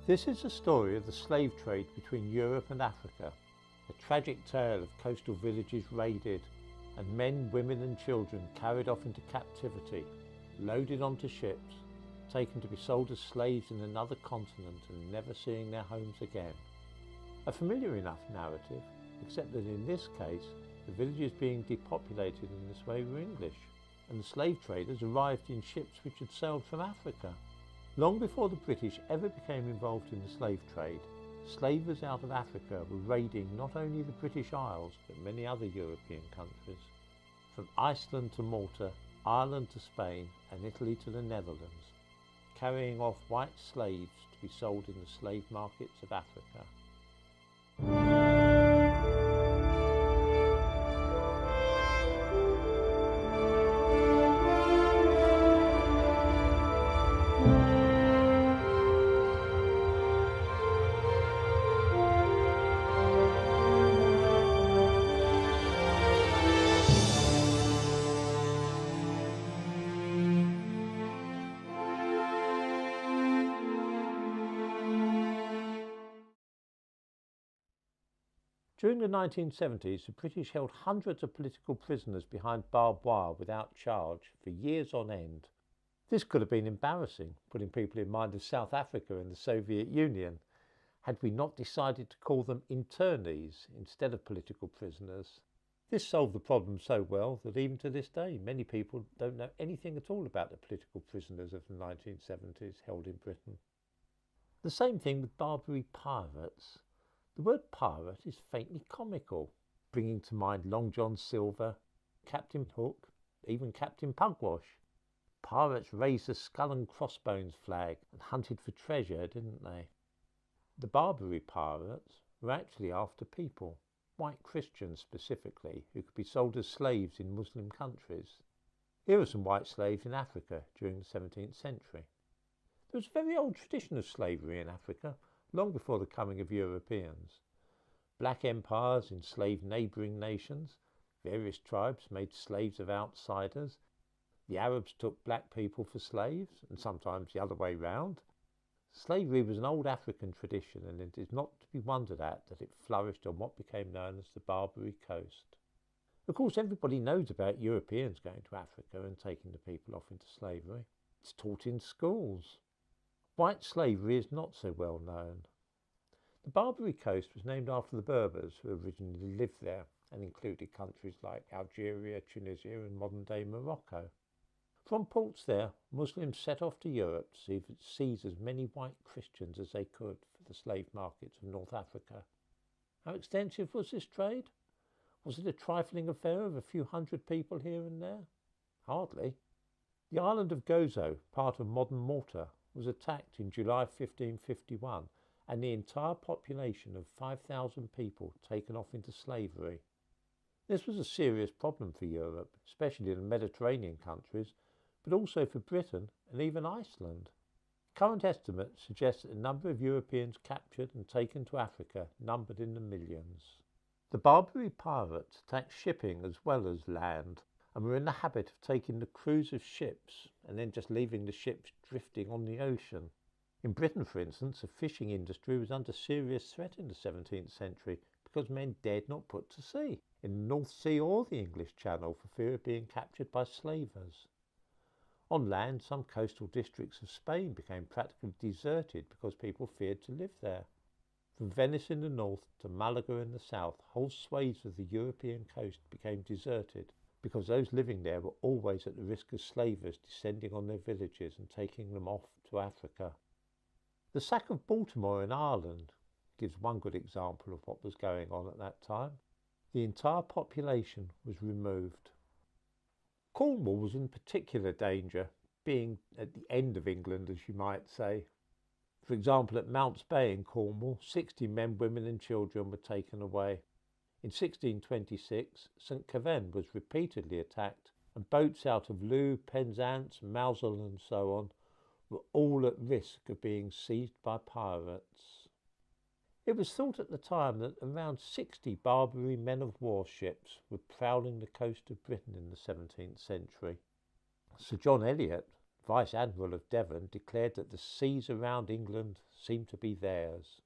This is the story of the slave trade between Europe and Africa, a tragic tale of coastal villages raided and men, women and children carried off into captivity, loaded onto ships, taken to be sold as slaves in another continent and never seeing their homes again. A familiar enough narrative, except that in this case the villages being depopulated in this way were English, and the slave traders arrived in ships which had sailed from Africa. Long before the British ever became involved in the slave trade, slavers out of Africa were raiding not only the British Isles but many other European countries, from Iceland to Malta, Ireland to Spain and Italy to the Netherlands, carrying off white slaves to be sold in the slave markets of Africa. During the 1970s, the British held hundreds of political prisoners behind barbed wire without charge for years on end. This could have been embarrassing, putting people in mind of South Africa and the Soviet Union, had we not decided to call them internees instead of political prisoners. This solved the problem so well that even to this day, many people don't know anything at all about the political prisoners of the 1970s held in Britain. The same thing with Barbary pirates. The word pirate is faintly comical, bringing to mind Long John Silver, Captain Hook, even Captain Pugwash. Pirates raised the skull and crossbones flag and hunted for treasure, didn't they? The Barbary pirates were actually after people, white Christians specifically, who could be sold as slaves in Muslim countries. Here are some white slaves in Africa during the 17th century. There was a very old tradition of slavery in Africa, long before the coming of Europeans. Black empires enslaved neighbouring nations, various tribes made slaves of outsiders, the Arabs took black people for slaves, and sometimes the other way round. Slavery was an old African tradition, and it is not to be wondered at that it flourished on what became known as the Barbary Coast. Of course, everybody knows about Europeans going to Africa and taking the people off into slavery. It's taught in schools. White slavery is not so well known. The Barbary Coast was named after the Berbers who originally lived there and included countries like Algeria, Tunisia and modern-day Morocco. From ports there, Muslims set off to Europe to seize as many white Christians as they could for the slave markets of North Africa. How extensive was this trade? Was it a trifling affair of a few hundred people here and there? Hardly. The island of Gozo, part of modern Malta, was attacked in July 1551 and the entire population of 5,000 people taken off into slavery. This was a serious problem for Europe, especially the Mediterranean countries, but also for Britain and even Iceland. Current estimates suggest that the number of Europeans captured and taken to Africa numbered in the millions. The Barbary pirates attacked shipping as well as land, and were in the habit of taking the crews of ships and then just leaving the ships drifting on the ocean. In Britain, for instance, the fishing industry was under serious threat in the 17th century because men dared not put to sea in the North Sea or the English Channel for fear of being captured by slavers. On land, some coastal districts of Spain became practically deserted because people feared to live there. From Venice in the north to Malaga in the south, whole swathes of the European coast became deserted, because those living there were always at the risk of slavers descending on their villages and taking them off to Africa. The sack of Baltimore in Ireland gives one good example of what was going on at that time. The entire population was removed. Cornwall was in particular danger, being at the end of England, as you might say. For example, at Mounts Bay in Cornwall, 60 men, women and children were taken away. In 1626, St. Kevin was repeatedly attacked, and boats out of Looe, Penzance, Mousel and so on were all at risk of being seized by pirates. It was thought at the time that around 60 Barbary men-of-war ships were prowling the coast of Britain in the 17th century. Sir John Eliot, Vice Admiral of Devon declared that the seas around England seemed to be theirs.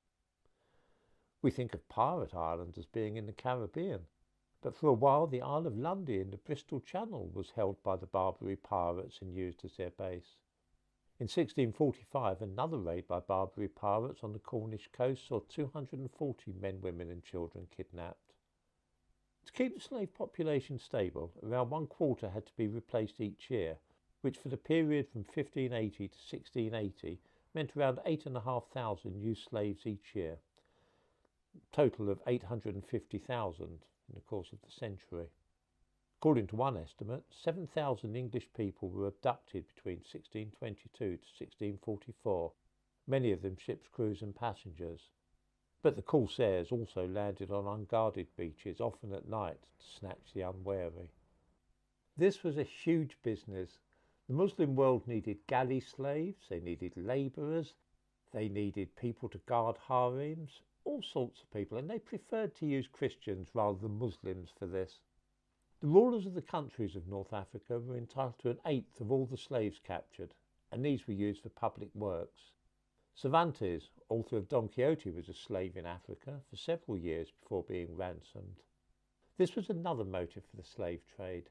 We think of Pirate Island as being in the Caribbean, but for a while the Isle of Lundy in the Bristol Channel was held by the Barbary pirates and used as their base. In 1645, another raid by Barbary pirates on the Cornish coast saw 240 men, women and children kidnapped. To keep the slave population stable, around 1/4 had to be replaced each year, which for the period from 1580 to 1680 meant around 8,500 new slaves each year, a total of 850,000 in the course of the century. According to one estimate, 7,000 English people were abducted between 1622 to 1644, many of them ship's crews and passengers. But the corsairs also landed on unguarded beaches, often at night, to snatch the unwary. This was a huge business. The Muslim world needed galley slaves, they needed labourers, they needed people to guard harems, all sorts of people, and they preferred to use Christians rather than Muslims for this. The rulers of the countries of North Africa were entitled to 1/8 of all the slaves captured, and these were used for public works. Cervantes, author of Don Quixote, was a slave in Africa for several years before being ransomed. This was another motive for the slave trade.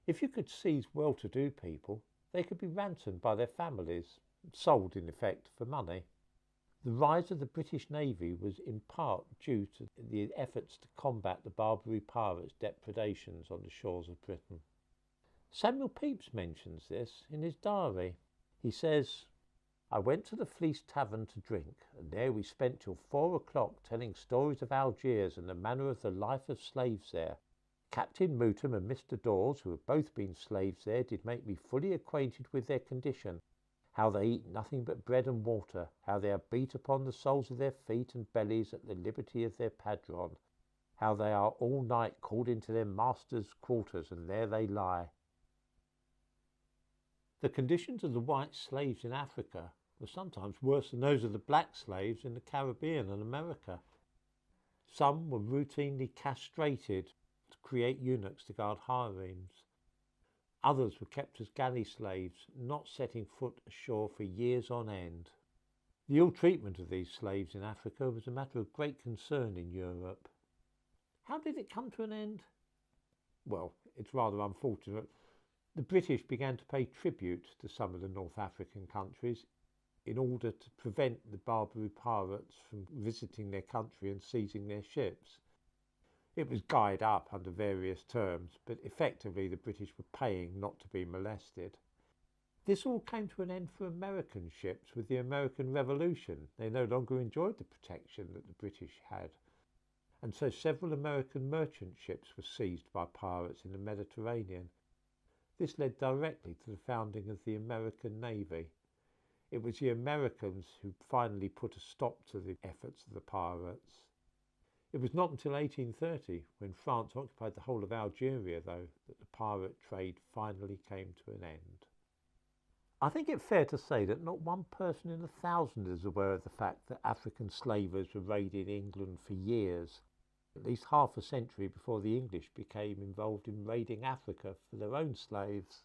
If you could seize well-to-do people, they could be ransomed by their families, sold in effect for money. The rise of the British Navy was in part due to the efforts to combat the Barbary pirates' depredations on the shores of Britain. Samuel Pepys mentions this in his diary. He says, "I went to the Fleece Tavern to drink, and there we spent till 4 o'clock telling stories of Algiers and the manner of the life of slaves there. Captain Mootham and Mr. Dawes, who have both been slaves there, did make me fully acquainted with their condition, how they eat nothing but bread and water, how they are beat upon the soles of their feet and bellies at the liberty of their padron, how they are all night called into their master's quarters, and there they lie." The conditions of the white slaves in Africa were sometimes worse than those of the black slaves in the Caribbean and America. Some were routinely castrated to create eunuchs to guard harems. Others were kept as galley slaves, not setting foot ashore for years on end. The ill treatment of these slaves in Africa was a matter of great concern in Europe. How did it come to an end? Well, it's rather unfortunate. The British began to pay tribute to some of the North African countries in order to prevent the Barbary pirates from visiting their country and seizing their ships. It was guyed up under various terms, but effectively the British were paying not to be molested. This all came to an end for American ships with the American Revolution. They no longer enjoyed the protection that the British had, and so several American merchant ships were seized by pirates in the Mediterranean. This led directly to the founding of the American Navy. It was the Americans who finally put a stop to the efforts of the pirates. It was not until 1830, when France occupied the whole of Algeria, though, that the pirate trade finally came to an end. I think it's fair to say that not one person in 1,000 is aware of the fact that African slavers were raiding England for years, at least half a century before the English became involved in raiding Africa for their own slaves.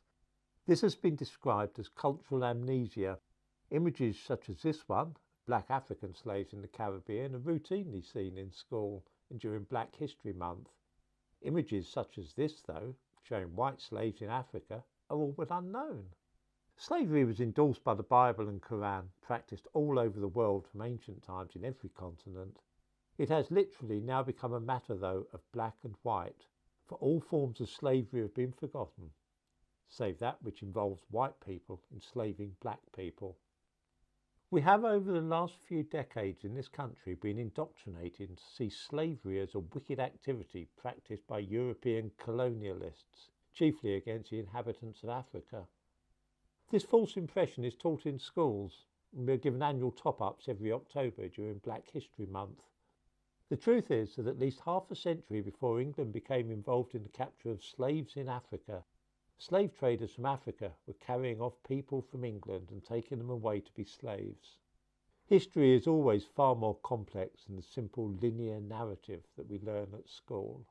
This has been described as cultural amnesia. Images such as this one, black African slaves in the Caribbean, are routinely seen in school and during Black History Month. Images such as this, though, showing white slaves in Africa, are all but unknown. Slavery was endorsed by the Bible and Quran, practiced all over the world from ancient times in every continent. It has literally now become a matter, though, of black and white, for all forms of slavery have been forgotten, save that which involves white people enslaving black people. We have over the last few decades in this country been indoctrinated to see slavery as a wicked activity practiced by European colonialists, chiefly against the inhabitants of Africa. This false impression is taught in schools, and we are given annual top-ups every October during Black History Month. The truth is that at least half a century before England became involved in the capture of slaves in Africa, slave traders from Africa were carrying off people from England and taking them away to be slaves. History is always far more complex than the simple linear narrative that we learn at school.